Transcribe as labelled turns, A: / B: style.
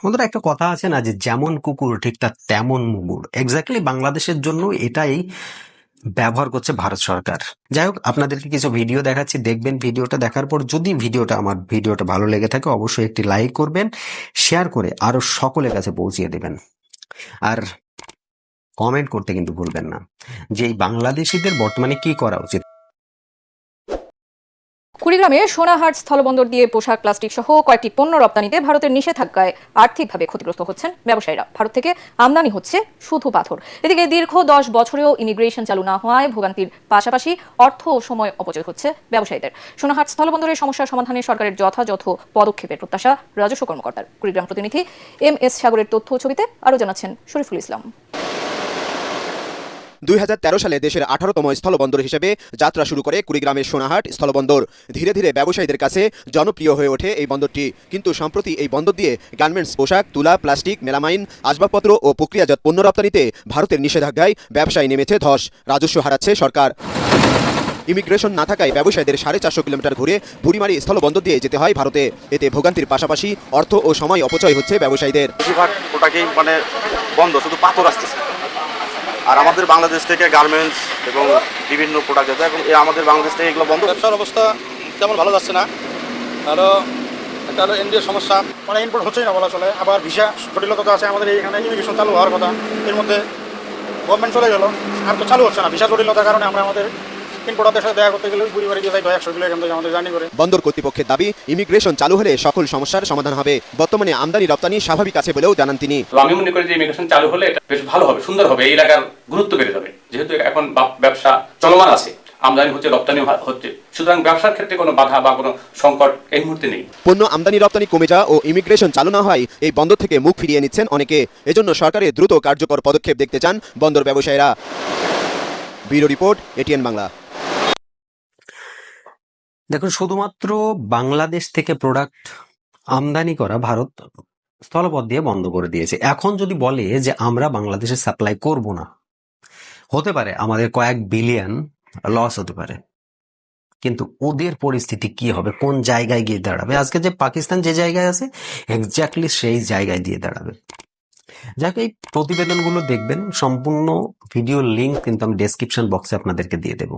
A: আমাদের একটা কথা আছে না যে যেমন কুকুর ঠিক তার তেমন মুগুর। এক্স্যাক্টলি বাংলাদেশের জন্য এটাই ব্যবহার করছে ভারত সরকার। যাই হোক, আপনাদেরকে কিছু ভিডিও দেখাচ্ছি, দেখবেন। ভিডিওটা দেখার পর যদি আমার ভিডিওটা ভালো লেগে থাকে অবশ্যই একটি লাইক করবেন, শেয়ার করে আরো সকলের কাছে পৌঁছিয়ে দেবেন। আর কমেন্ট করতে কিন্তু ভুলবেন না যে এই বাংলাদেশিদের বর্তমানে কি করা উচিত।
B: কুড়িগ্রামে সোনাহাট স্থলবন্দর দিয়ে পোশাক, প্লাস্টিক সহ কয়েকটি পণ্য রপ্তানিতে ভারতের নিষেধাজ্ঞায় আর্থিকভাবে ক্ষতিগ্রস্ত হচ্ছেন ব্যবসায়ীরা। ভারত থেকে আমদানি হচ্ছে শুধু পাথর। এদিকে দীর্ঘ 10 বছরেও ইমিগ্রেশন চালু না হওয়ায় ভোগান্তির পাশাপাশি অর্থ ও সময় অপচয় হচ্ছে ব্যবসায়ীদের। সোনাহাট স্থলবন্দরের সমস্যার সমাধানে সরকারের যথাযথ পদক্ষেপের প্রত্যাশা রাজস্ব কর্মকর্তার। কুড়িগ্রাম প্রতিনিধি MS সাগরের তথ্য ছবিতে আরও জানাচ্ছেন শরীফুল ইসলাম।
C: 2013 সালে দেশের 18তম স্থলবন্দর হিসেবে যাত্রা শুরু করে কুড়িগ্রামের সোনাহাট স্থলবন্দর। ধীরে ধীরে ব্যবসায়ীদের কাছে জনপ্রিয় হয়ে ওঠে এই বন্দরটি। কিন্তু সম্প্রতি এই বন্দর দিয়ে গার্মেন্টস, পোশাক, তুলা, প্লাস্টিক, মেলামাইন, আসবাবপত্র ও প্রক্রিয়াজাত পণ্য রপ্তানিতে ভারতের নিষেধাজ্ঞায় ব্যবসায় নেমেছে ধস। রাজস্ব হারাচ্ছে সরকার। ইমিগ্রেশন না থাকায় ব্যবসায়ীদের 450 কিলোমিটার ঘুরে বুড়িমারি স্থলবন্দর দিয়ে যেতে হয় ভারতে। এতে ভোগান্তির পাশাপাশি অর্থ ও সময় অপচয় হচ্ছে ব্যবসায়ীদের।
D: বেশিরভাগ ওটাকেই বন্ধ, শুধু পাথর আসতেছে। আর আমাদের বাংলাদেশ থেকে গার্মেন্টস এবং বিভিন্ন প্রোডাক্ট যেতে, এবং আমাদের বাংলাদেশ থেকে এগুলো বন্ধ।
E: ব্যবসার অবস্থা তেমন ভালো যাচ্ছে না। আরও একটা হলো এনডিএর সমস্যা, ইনপুট হচ্ছেই না বলা চলে। আবার ভিসা জটিলতা তো আছে। আমাদের এখানে ইমিগ্রেশন চালু হওয়ার কথা, এর মধ্যে গভর্নমেন্ট চলে গেল, আর তো চালু হচ্ছে না। ভিসা জটিলতার কারণে আমরা আমাদের ইম্পোর্টারদের সাথে দেখা করতে গেলে বুড়িমারি দিয়ে যাই 100 কিলো এখান থেকে আমাদের জার্নি করে।
C: বন্দর কর্তৃপক্ষের দাবি, ইমিগ্রেশন চালু হলে সকল সমস্যার সমাধান হবে। বর্তমানে আমদানি রপ্তানি স্বাভাবিক আছে বলেও জানান তিনি।
F: আমি মনে করি যে ইমিগ্রেশন চালু হলে এটা বেশ ভালো হবে, সুন্দর হবে, এই এলাকার গুরুত্ব বেড়ে যাবে। যেহেতু এখন ব্যবসা চলমান আছে, আমদানি হচ্ছে, রপ্তানি হচ্ছে, সুতরাং ব্যবসার ক্ষেত্রে কোনো বাধা বা কোনো সংকট এই মুহূর্তে নেই।
C: পণ্য আমদানি রপ্তানি কমে যাওয়া ও ইমিগ্রেশন চালু না হয় এই বন্দর থেকে মুখ ফিরিয়ে নিচ্ছেন অনেকে। এজন্য সরকারের দ্রুত কার্যকর পদক্ষেপ দেখতে চান বন্দর ব্যবসায়ীরা। Bureau report, ATN Bangla.
A: দেখুন, শুধুমাত্র বাংলাদেশ থেকে প্রোডাক্ট আমদানি করা ভারত স্থলপথ দিয়ে বন্ধ করে দিয়েছে। এখন যদি বলে যে আমরা বাংলাদেশে সাপ্লাই করব না, হতে পারে আমাদের কয়েক বিলিয়ন লস হতে পারে, কিন্তু ওদের পরিস্থিতি কি হবে, কোন জায়গায় গিয়ে দাঁড়াবে? আজকে যে পাকিস্তান যে জায়গায় আছে এক্স্যাক্টলি সেই জায়গায় দিয়ে দাঁড়াবে। যাক, এই প্রতিবেদনগুলো দেখবেন, সম্পূর্ণ ভিডিও লিঙ্ক কিন্তু আমি ডেসক্রিপশন বক্সে আপনাদেরকে দিয়ে দেবো।